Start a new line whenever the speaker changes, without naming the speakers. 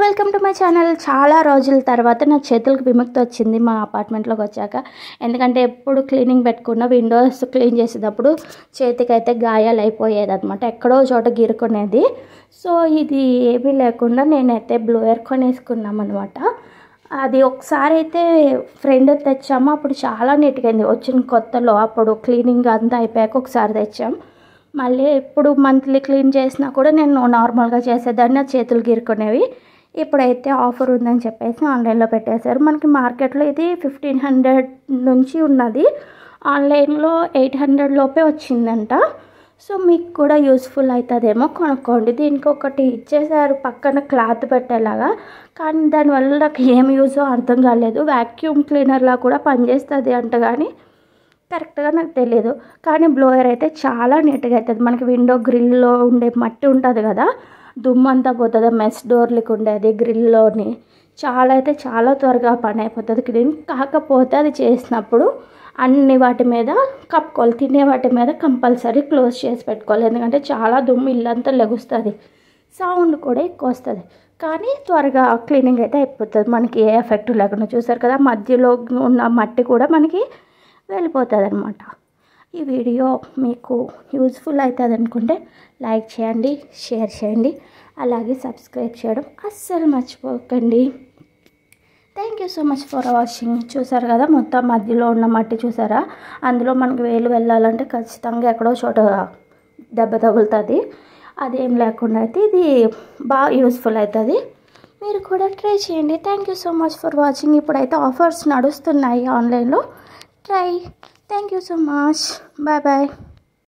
Welcome to my channel. చాలా రోజుల తర్వాత నా చేతులకు విముక్తి వచ్చింది మా అపార్ట్మెంట్లోకి వచ్చాక. ఎందుకంటే ఎప్పుడు క్లీనింగ్ పెట్టుకున్న విండోస్ క్లీన్ చేసేటప్పుడు చేతికైతే గాయాలు అయిపోయేది అనమాట, ఎక్కడో చోట గీరుకునేది. సో ఇది ఏమీ లేకుండా నేనైతే బ్లోయర్ కొనేసుకున్నాం అనమాట. అది ఒకసారి అయితే ఫ్రెండ్ తెచ్చాము, అప్పుడు చాలా నీట్గా అయింది. వచ్చిన కొత్తలో అప్పుడు క్లీనింగ్ అంతా అయిపోయాక ఒకసారి తెచ్చాం. మళ్ళీ ఎప్పుడు మంత్లీ క్లీన్ చేసినా కూడా నేను నార్మల్గా చేసేదాన్ని, చేతులు గీరుకునేవి. ఇప్పుడైతే ఆఫర్ ఉందని చెప్పేసి ఆన్లైన్లో పెట్టేశారు. మనకి మార్కెట్లో ఇది 1500 నుంచి ఉన్నది, ఆన్లైన్లో 800 లోపే వచ్చిందంట. సో మీకు కూడా యూస్ఫుల్ అవుతుందేమో, కొనుక్కోండి. దీనికి ఒకటి ఇచ్చేసారు పక్కన క్లాత్ పెట్టేలాగా, కానీ దానివల్ల నాకు ఏం యూజో అర్థం కాలేదు. వ్యాక్యూమ్ క్లీనర్లా కూడా పనిచేస్తుంది అంట, కానీ కరెక్ట్గా నాకు తెలియదు. కానీ బ్లోయర్ అయితే చాలా నీట్గా అవుతుంది. మనకి విండో గ్రిల్లో ఉండే మట్టి ఉంటుంది కదా, దుమ్ము అంతా పోతుంది. మెస్ డోర్లకు ఉండేది గ్రిల్లోని చాలా త్వరగా పని అయిపోతుంది క్లీన్. కాకపోతే అది చేసినప్పుడు అన్ని వాటి మీద కప్పుకోవాలి, తినే వాటి మీద కంపల్సరీ క్లోజ్ చేసి పెట్టుకోవాలి. ఎందుకంటే చాలా దుమ్ము ఇల్లంతా లెగుస్తుంది, సౌండ్ కూడా ఎక్కువ వస్తుంది. కానీ త్వరగా క్లీనింగ్ అయితే అయిపోతుంది, మనకి ఏ ఎఫెక్ట్ లేకుండా. చూసారు కదా, మధ్యలో ఉన్న మట్టి కూడా మనకి వెళ్ళిపోతుంది అనమాట. ఈ వీడియో మీకు యూజ్ఫుల్ అవుతుంది అనుకుంటే లైక్ చేయండి, షేర్ చేయండి, అలాగే సబ్స్క్రైబ్ చేయడం అస్సలు మర్చిపోకండి. Thank you so much for watching. చూసారు కదా, మొత్తం మధ్యలో ఉన్న మట్టి చూసారా, అందులో మనకి వేలు వెళ్ళాలంటే ఖచ్చితంగా ఎక్కడో చోట దెబ్బ తగులుతుంది. అదేం లేకుండా అయితే ఇది బాగా యూస్ఫుల్ అవుతుంది. మీరు కూడా ట్రై చేయండి. Thank you so much for watching. ఇప్పుడైతే ఆఫర్స్ నడుస్తున్నాయి ఆన్లైన్లో, try. Thank you so much. Bye bye.